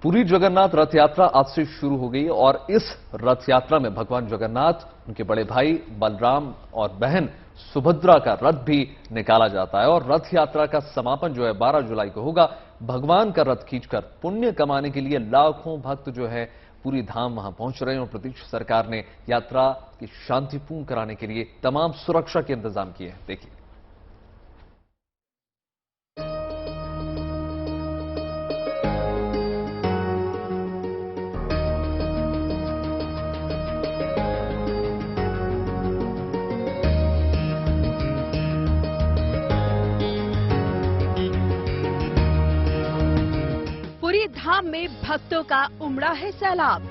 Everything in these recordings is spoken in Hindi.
पूरी जगन्नाथ रथ यात्रा आज से शुरू हो गई और इस रथ यात्रा में भगवान जगन्नाथ, उनके बड़े भाई बलराम और बहन सुभद्रा का रथ भी निकाला जाता है और रथ यात्रा का समापन जो है 12 जुलाई को होगा। भगवान का रथ खींचकर पुण्य कमाने के लिए लाखों भक्त जो है पूरी धाम वहां पहुंच रहे हैं और प्रदेश सरकार ने यात्रा की शांतिपूर्ण कराने के लिए तमाम सुरक्षा के इंतजाम किए हैं। देखिए। पुरी धाम में भक्तों का उमड़ा है सैलाब।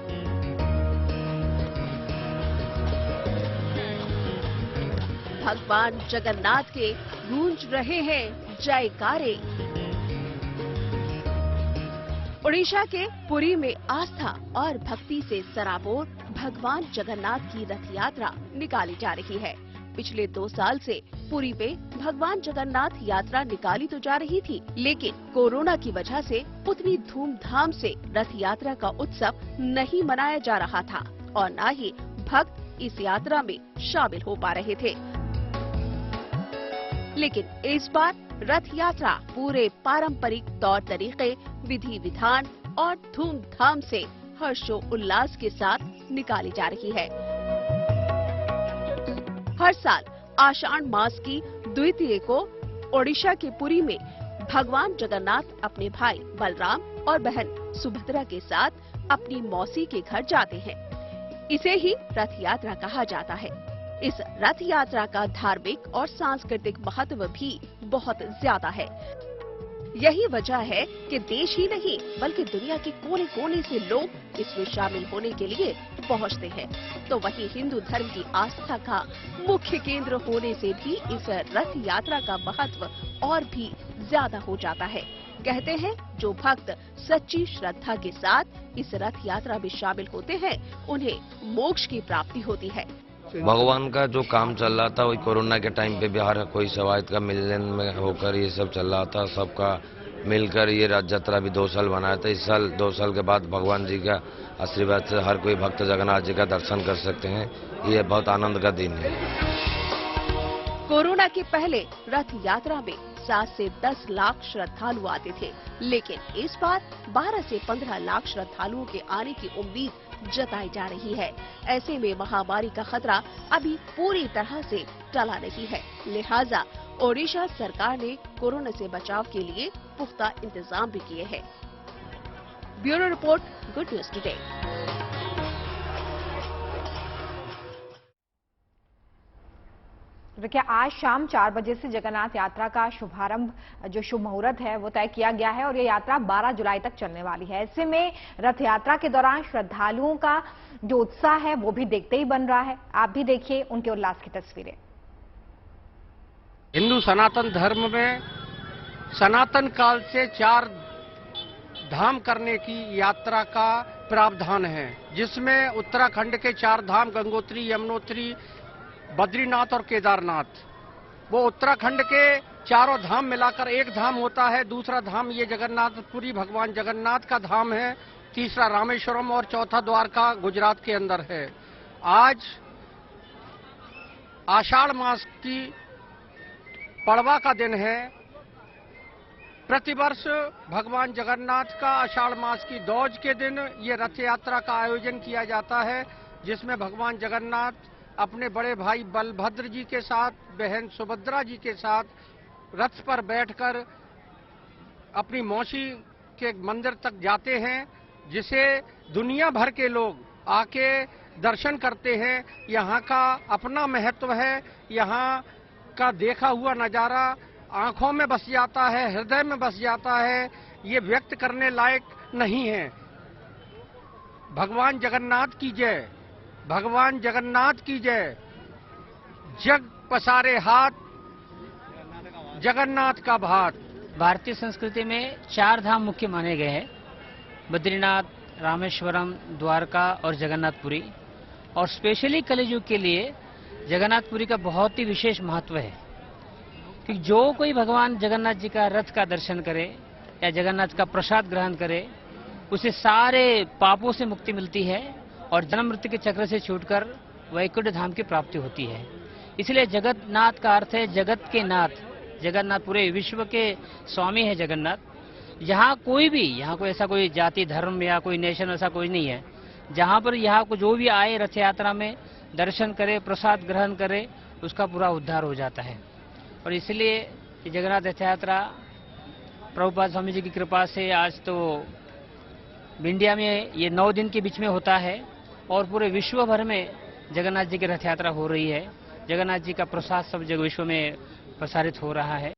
भगवान जगन्नाथ के गूंज रहे हैं जयकारे। उड़ीसा के पुरी में आस्था और भक्ति से सराबोर भगवान जगन्नाथ की रथ यात्रा निकाली जा रही है। पिछले 2 साल से पुरी पे भगवान जगन्नाथ यात्रा निकाली तो जा रही थी, लेकिन कोरोना की वजह से उतनी धूमधाम से रथ यात्रा का उत्सव नहीं मनाया जा रहा था और न ही भक्त इस यात्रा में शामिल हो पा रहे थे। लेकिन इस बार रथ यात्रा पूरे पारंपरिक तौर तरीके, विधि विधान और धूमधाम से हर्षो उल्लास के साथ निकाली जा रही है। हर साल आषाढ़ मास की द्वितीया को ओडिशा के पुरी में भगवान जगन्नाथ अपने भाई बलराम और बहन सुभद्रा के साथ अपनी मौसी के घर जाते हैं। इसे ही रथ यात्रा कहा जाता है। इस रथ यात्रा का धार्मिक और सांस्कृतिक महत्व भी बहुत ज्यादा है। यही वजह है कि देश ही नहीं बल्कि दुनिया के कोने कोने से लोग इसमें शामिल होने के लिए पहुंचते हैं। तो वहीं हिंदू धर्म की आस्था का मुख्य केंद्र होने से भी इस रथ यात्रा का महत्व और भी ज्यादा हो जाता है। कहते हैं जो भक्त सच्ची श्रद्धा के साथ इस रथ यात्रा में शामिल होते हैं, उन्हें मोक्ष की प्राप्ति होती है। भगवान का जो काम चल रहा था वही कोरोना के टाइम पे बिहार कोई सवायत का मिलन में होकर ये सब चल रहा था। सबका मिलकर ये रथ यात्रा भी 2 साल बनाया था। इस साल 2 साल के बाद भगवान जी का आशीर्वाद से हर कोई भक्त जगन्नाथ जी का दर्शन कर सकते हैं। ये बहुत आनंद का दिन है। कोरोना के पहले रथ यात्रा में 7 से 10 लाख श्रद्धालु आते थे, लेकिन इस बार 12 से 15 लाख श्रद्धालुओं के आने की उम्मीद जताई जा रही है। ऐसे में महामारी का खतरा अभी पूरी तरह से टला नहीं है, लिहाजा ओडिशा सरकार ने कोरोना से बचाव के लिए पुख्ता इंतजाम भी किए हैं। Bureau report, good news today. देखिए, आज शाम 4 बजे से जगन्नाथ यात्रा का शुभारंभ, जो शुभ मुहूर्त है वो तय किया गया है और ये यात्रा 12 जुलाई तक चलने वाली है। ऐसे में रथ यात्रा के दौरान श्रद्धालुओं का जो उत्साह है वो भी देखते ही बन रहा है। आप भी देखिए उनके उल्लास की तस्वीरें। हिंदू सनातन धर्म में सनातन काल से 4 धाम करने की यात्रा का प्रावधान है, जिसमें उत्तराखंड के 4 धाम गंगोत्री, यमुनोत्री, बद्रीनाथ और केदारनाथ। वो उत्तराखंड के चारों धाम मिलाकर एक धाम होता है। दूसरा धाम ये जगन्नाथपुरी भगवान जगन्नाथ का धाम है। तीसरा रामेश्वरम और चौथा द्वारका गुजरात के अंदर है। आज आषाढ़ मास की पड़वा का दिन है। प्रतिवर्ष भगवान जगन्नाथ का आषाढ़ मास की दौज के दिन ये रथ यात्रा का आयोजन किया जाता है, जिसमें भगवान जगन्नाथ अपने बड़े भाई बलभद्र जी के साथ, बहन सुभद्रा जी के साथ रथ पर बैठकर अपनी मौसी के मंदिर तक जाते हैं, जिसे दुनिया भर के लोग आके दर्शन करते हैं। यहाँ का अपना महत्व है। यहाँ का देखा हुआ नजारा आंखों में बस जाता है, हृदय में बस जाता है। ये व्यक्त करने लायक नहीं है। भगवान जगन्नाथ की जय, भगवान जगन्नाथ की जय। जग पसारे हाथ, जगन्नाथ का भात। भारतीय संस्कृति में 4 धाम मुख्य माने गए हैं, बद्रीनाथ, रामेश्वरम, द्वारका और जगन्नाथपुरी। और स्पेशली कलियुग के लिए जगन्नाथपुरी का बहुत ही विशेष महत्व है, कि जो कोई भगवान जगन्नाथ जी का रथ का दर्शन करे या जगन्नाथ का प्रसाद ग्रहण करे, उसे सारे पापों से मुक्ति मिलती है और जन्म मृत्यु के चक्र से छूटकर वैकुंठ धाम की प्राप्ति होती है। इसलिए जगन्नाथ का अर्थ है जगत के नाथ। जगन्नाथ पूरे विश्व के स्वामी है जगन्नाथ। यहाँ कोई ऐसा कोई जाति धर्म या कोई नेशन ऐसा कोई नहीं है। जहाँ पर यहाँ को जो भी आए रथ यात्रा में दर्शन करे, प्रसाद ग्रहण करे, उसका पूरा उद्धार हो जाता है। और इसलिए जगन्नाथ रथ यात्रा प्रभुपाद स्वामी जी की कृपा से आज तो इंडिया में ये 9 दिन के बीच में होता है और पूरे विश्व भर में जगन्नाथ जी की रथ यात्रा हो रही है। जगन्नाथ जी का प्रसाद सब जगह विश्व में प्रसारित हो रहा है।